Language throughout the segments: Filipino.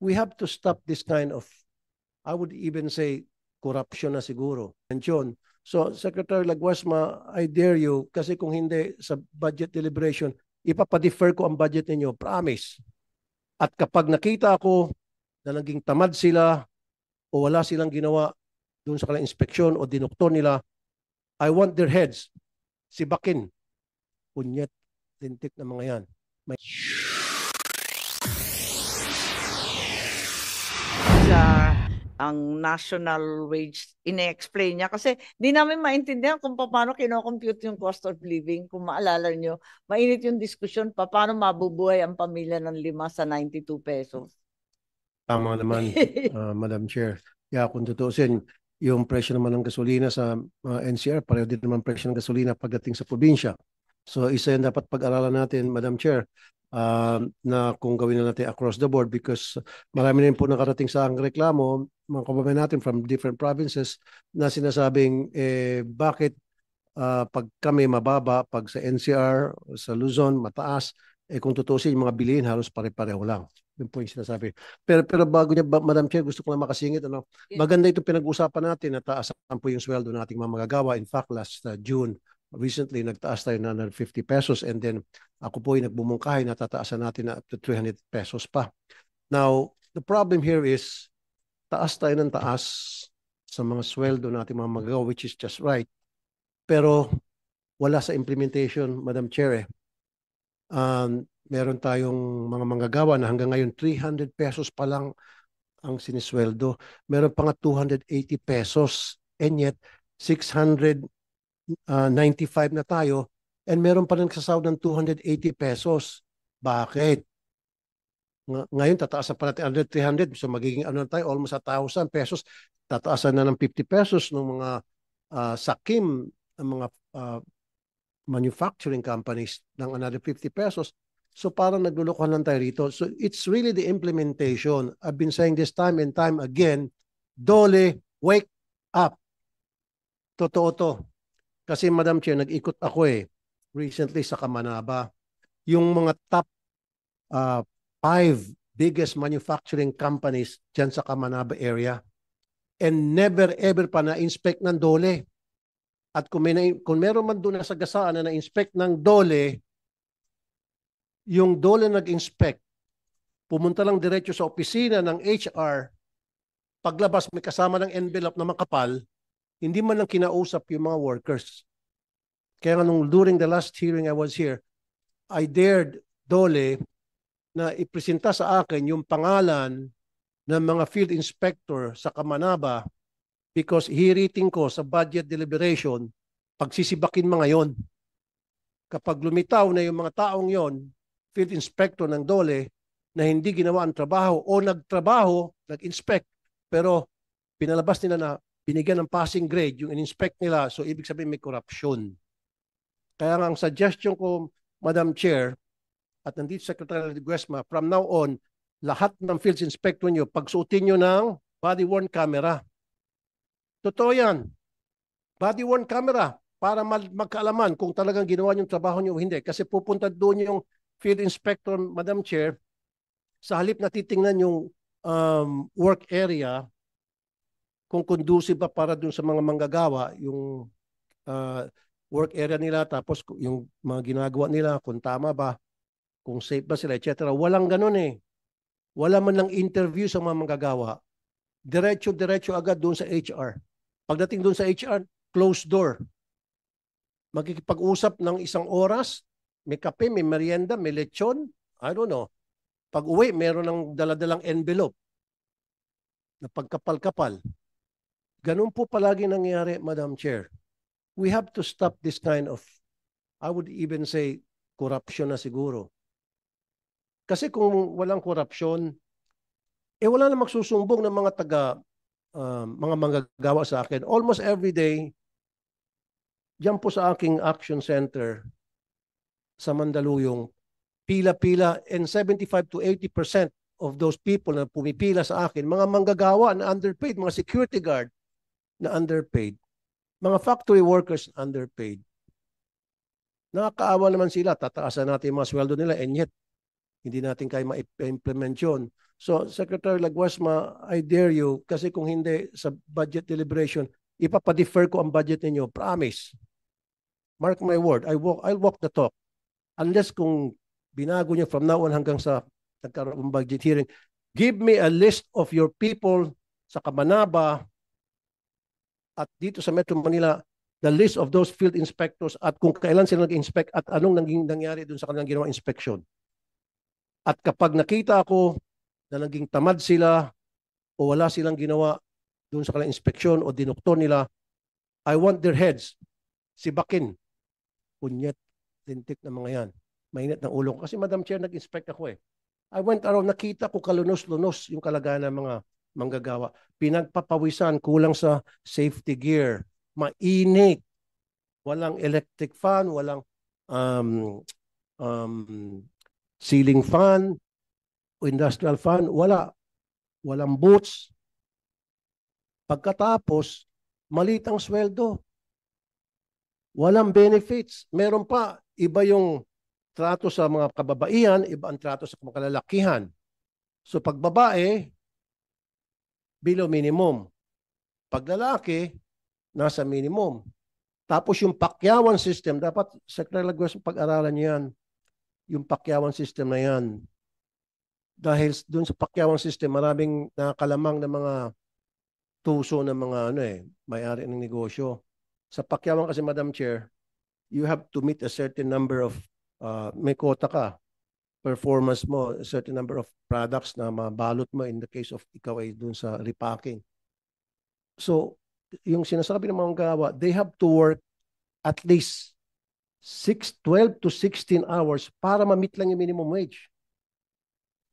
We have to stop this kind of, I would even say, corruption na siguro. So, Secretary Laguasma, I dare you, kasi kung hindi sa budget deliberation, ipapadefer ko ang budget ninyo, promise. At kapag nakita ako na naging tamad sila o wala silang ginawa doon sa kanilang inspeksyon o dinoktor nila, I want their heads. Sibakin. Punyet, lintik na mga yan. Ang national wage, ine-explain niya kasi di namin maintindihan kung paano kino-compute yung cost of living. Kung maalala nyo, mainit yung diskusyon paano mabubuhay ang pamilya ng 5 sa 92 pesos. Tama naman, Madam Chair. Kung tutusin, yung presyo naman ng gasolina sa NCR, pareho din naman presyo ng gasolina pagdating sa probinsya. So isa yan dapat pag-aralan natin, Madam Chair, na kung gawin na natin across the board because marami rin po nakarating sa ang reklamo, mga kababayan natin from different provinces na sinasabing bakit pag kami mababa, pag sa NCR, sa Luzon, mataas, kung tutusin yung mga bilihin halos pare-pareho lang. Yun po yung sinasabi. Pero bago niya, Madam Chair, gusto ko lang makasingit. Maganda itong pinag-usapan natin na taasan po yung sweldo ng ating mga magagawa. In fact, last June, recently, nagtaas tayo na 150 pesos and then ako po ay nagbumungkahay na tataasan natin na up to 300 pesos pa. Now, the problem here is taas tayo ng taas sa mga sweldo natin mga magagawa, which is just right. Pero wala sa implementation, Madam Chair. Meron tayong mga manggagawa na hanggang ngayon 300 pesos pa lang ang sinisweldo. Meron pa nga 280 pesos and yet 695 na tayo and meron pa rin nagsasahod ng 280 pesos. Bakit? Ngayon tataasan pa natin 300 so magiging ano na tayo almost 1,000 pesos. Tataasan na ng 50 pesos ng mga sakim ng mga manufacturing companies ng another 50 pesos. So parang naglulukohan lang tayo rito. So it's really the implementation. I've been saying this time and time again, Dole, wake up. Totoo to. Kasi Madam Chair, nag-ikot ako recently sa Kamanaba. Yung mga top 5 biggest manufacturing companies dyan sa Kamanaba area and never ever pa na-inspect ng Dole. At kung meron man doon na sagasaan na na-inspect ng Dole, yung Dole nag-inspect, pumunta lang diretso sa opisina ng HR, paglabas may kasama ng envelope na makapal, hindi man lang kinausap yung mga workers. Kaya during the last hearing I was here, I dared Dole na ipresenta sa akin yung pangalan ng mga field inspector sa Kamanaba because hiriting ko sa budget deliberation, pagsisibakin mga yon. Kapag lumitaw na yung mga taong yon, field inspector ng Dole, na hindi ginawa ang trabaho o nagtrabaho, nag-inspect, pero pinalabas nila na binigyan ng passing grade yung in-inspect nila, so ibig sabihin may corruption. Kaya nga ang suggestion ko, Madam Chair, at nandito Secretary Laguasma, from now on, lahat ng field inspector nyo, pagsuotin nyo ng body-worn camera. Totoo yan. Body-worn camera para magkaalaman kung talagang ginawa yung trabaho nyo o hindi. Kasi pupunta doon yung field inspector, Madam Chair, sa halip na titingnan yung work area, kung conducive ba para dun sa mga manggagawa, yung work area nila, tapos yung mga ginagawa nila, kung tama ba, kung safe ba sila, etc. Walang ganun Wala man lang interview sa mga manggagawa. Diretso agad dun sa HR. Pagdating dun sa HR, closed door. Magkikipag-usap ng 1 oras, may kape, may merienda, may lechon, I don't know. Pag uwi, meron ng daladalang envelope na pagkapal-kapal. Ganun po palagi nangyayari, Madam Chair. We have to stop this kind of, I would even say, corruption na siguro. Kasi kung walang corruption, wala na magsusumbong ng mga mga manggagawa sa akin. Almost every day, diyan po sa aking action center sa Mandaluyong, pila-pila and 75 to 80% of those people na pumipila sa akin, mga manggagawa na underpaid, mga security guard na underpaid, mga factory workers underpaid. Nakakaawa naman sila, tataasan natin yung mga sweldo nila and yet hindi natin kaya ma-implement yun. So, Secretary Laguasma, I dare you, kasi kung hindi sa budget deliberation, ipapadefer ko ang budget ninyo. Promise. Mark my word, I'll walk the talk. Unless kung binago niyo from now on hanggang sa nagkaroon ng budget hearing, give me a list of your people sa Kamanaba at dito sa Metro Manila, the list of those field inspectors at kung kailan sila nag-inspect at anong nangyari dun sa kanilang ginawa inspection. At kapag nakita ako na naging tamad sila o wala silang ginawa dun sa kanilang inspeksyon o dinoktor nila, I want their heads sibakin. Punyet, lintik na mga yan. Mainit ng ulo ko. Kasi Madam Chair, nag-inspect ako eh. I went around, nakita ko kalunos-lunos yung kalagayan ng mga manggagawa. Pinagpapawisan, kulang sa safety gear. Mainit. Walang electric fan, walang ceiling fan o industrial fan. Wala. Walang boots. Pagkatapos, maliit ang sweldo. Walang benefits. Meron pa, iba yung trato sa mga kababaihan, iba ang trato sa mga kalalakihan. So pag babae, below minimum. Pag lalaki, nasa minimum. Tapos yung pakyawan system, dapat Secretary Laguas, pag-aralan niyo yan. Yung pakyawan system na yan. Dahil dun sa pakyawan system, maraming nakakalamang na mga tuso ng mga may-ari ng negosyo. Sa pakyawan kasi, Madam Chair, you have to meet a certain number of, may quota ka, performance mo, a certain number of products na mabalot mo in the case of ikaw ay dun sa repacking. So, yung sinasabi ng mga gawa, they have to work at least 12 to 16 hours para ma-meet lang yung minimum wage.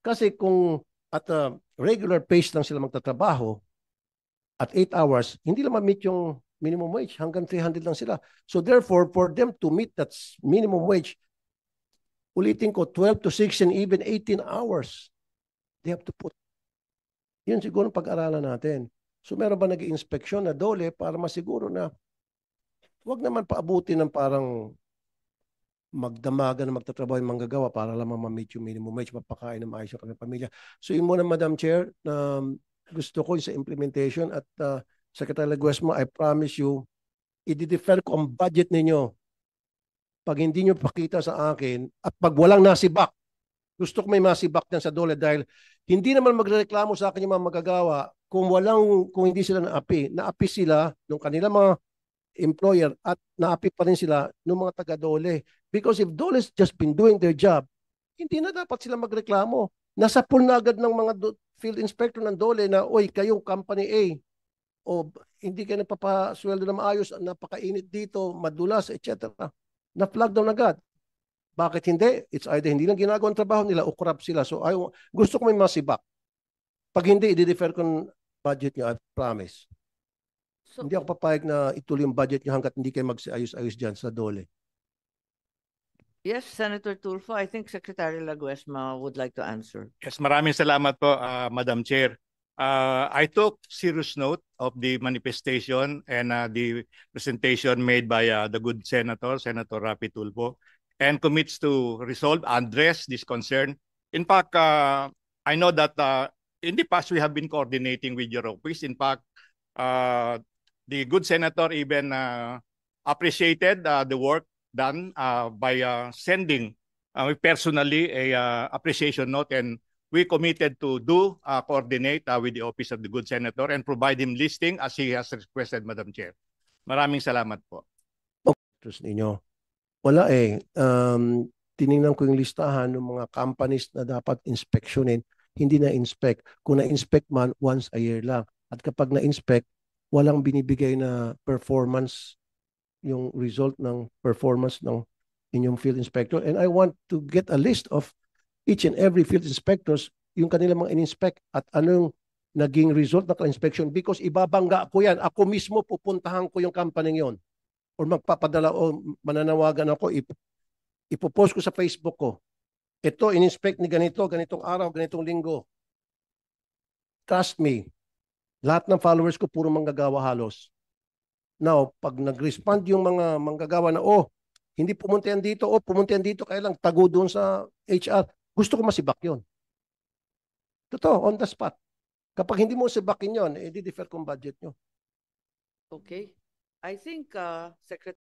Kasi kung at a regular pace lang sila magtatrabaho, at 8 hours, hindi lang ma-meet yung minimum wage. Hanggang 300 lang sila. So therefore, for them to meet that minimum wage, ulitin ko, 12 to 16, even 18 hours, they have to put. Yun siguro pag-aralan natin. So meron ba nag-inspeksyon na dole para masiguro na wag naman paabuti ng parang magdamagan na magtatrabaho yung manggagawa para lamang ma-meet yung minimum wage, mapakain na maayos yung kanilang pamilya. So yun muna, Madam Chair, na gusto ko sa implementation at Secretary Laguesma, I promise you, i-defer ko ang budget ninyo. Pag hindi nyo pakita sa akin at pag walang nasibak, gusto ko may masibak din sa dole dahil hindi naman magreklamo sa akin yung mga magagawa kung hindi sila naapi. Naapi sila ng kanilang mga employer at naapi pa rin sila ng mga taga-dole. Because if dole has just been doing their job, hindi na dapat sila magreklamo. Nasa pool na agad ng mga field inspector ng dole na, oy, kayong company A, o hindi kayo nagpapasweldo na maayos, napakainit dito, madulas, etc. Na-flag down agad. Bakit hindi? It's either hindi lang ginagawa ang trabaho nila o corrupt sila. So gusto ko may masibak. Pag hindi, i-defer ko ng budget nyo, I promise. So, hindi ako papayag na ituloy yung budget nyo hanggat hindi kayo mag-ayos-ayos dyan sa dole. Yes, Senator Tulfo, I think Secretary Laguesma would like to answer. Yes, maraming salamat po, Madam Chair. I took serious note of the manifestation and the presentation made by the good Senator Rapi Tulfo, and commits to resolve, address this concern. In fact, I know that in the past we have been coordinating with your office. In fact, the good Senator even appreciated the work done by sending personally a appreciation note, and we committed to coordinate with the Office of the Good Senator and provide him listing as he has requested, Madam Chair. Maraming salamat po. Trust ninyo. Wala eh. Tinignan ko yung listahan ng mga companies na dapat inspeksyonin, hindi na-inspect. Kung na-inspect man, once a year lang. At kapag na-inspect, walang binibigay na performance, yung result ng performance ng inyong field inspector. And I want to get a list of each and every field inspectors, yung kanilang mga in-inspect at anong naging result ng inspection, because ibabangga ko yan. Ako mismo pupuntahan ko yung company yon or magpapadala o mananawagan ako, ipopost ko sa Facebook ko. Ito, in-inspect ni ganito, ganitong araw, ganitong linggo. Trust me, lahat ng followers ko puro manggagawa halos. Now, pag nag-respond yung mga manggagawa na, hindi pumunta yan dito, pumunta yan dito, kaya lang tago doon sa HR. Gusto ko masibak yun. Totoo, on the spot. Kapag hindi mo sibakin yun, di-defer kung budget nyo. Okay. I think, Secretary